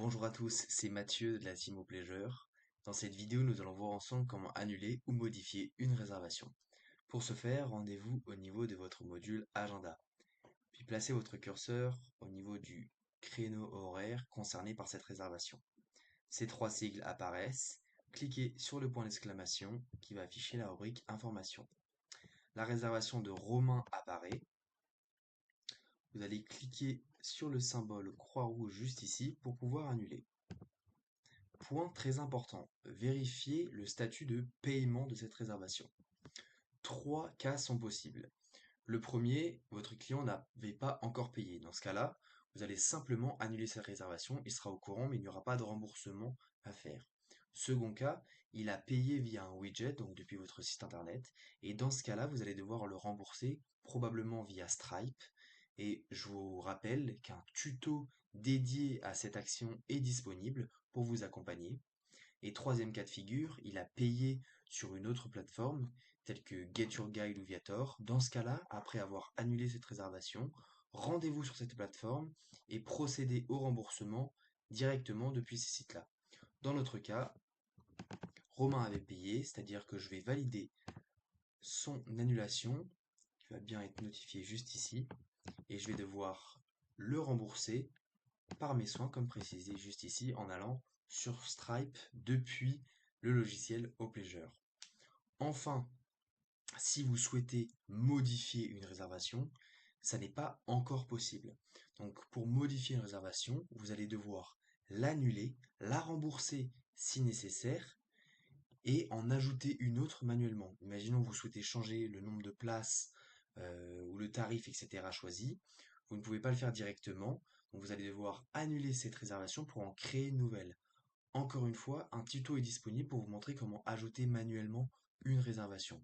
Bonjour à tous, c'est Mathieu de la team Au Pleasure. Dans cette vidéo, nous allons voir ensemble comment annuler ou modifier une réservation. Pour ce faire, rendez-vous au niveau de votre module Agenda. Puis placez votre curseur au niveau du créneau horaire concerné par cette réservation. Ces trois sigles apparaissent. Cliquez sur le point d'exclamation qui va afficher la rubrique Information. La réservation de Romain apparaît. Vous allez cliquer sur le symbole croix rouge juste ici pour pouvoir annuler. Point très important, vérifiez le statut de paiement de cette réservation. Trois cas sont possibles. Le premier, votre client n'avait pas encore payé. Dans ce cas-là, vous allez simplement annuler cette réservation, il sera au courant, mais il n'y aura pas de remboursement à faire. Second cas, il a payé via un widget, donc depuis votre site internet, et dans ce cas-là, vous allez devoir le rembourser probablement via Stripe. Et je vous rappelle qu'un tuto dédié à cette action est disponible pour vous accompagner. Et troisième cas de figure, il a payé sur une autre plateforme, telle que Get Your Guide ou Viator. Dans ce cas-là, après avoir annulé cette réservation, rendez-vous sur cette plateforme et procédez au remboursement directement depuis ces sites-là. Dans notre cas, Romain avait payé, c'est-à-dire que je vais valider son annulation, qui va bien être notifié juste ici, et je vais devoir le rembourser par mes soins, comme précisé juste ici, en allant sur Stripe depuis le logiciel Au Pleasure. Enfin, si vous souhaitez modifier une réservation, ça n'est pas encore possible. Donc pour modifier une réservation, vous allez devoir l'annuler, la rembourser si nécessaire, et en ajouter une autre manuellement. Imaginons que vous souhaitez changer le nombre de places ou le tarif, etc. choisi. Vous ne pouvez pas le faire directement, donc vous allez devoir annuler cette réservation pour en créer une nouvelle. Encore une fois, un tuto est disponible pour vous montrer comment ajouter manuellement une réservation.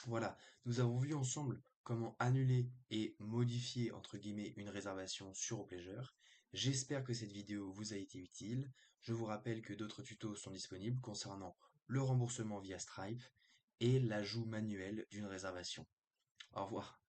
Voilà, nous avons vu ensemble comment annuler et modifier entre guillemets une réservation sur Opleasure. J'espère que cette vidéo vous a été utile. Je vous rappelle que d'autres tutos sont disponibles concernant le remboursement via Stripe et l'ajout manuel d'une réservation. Au revoir.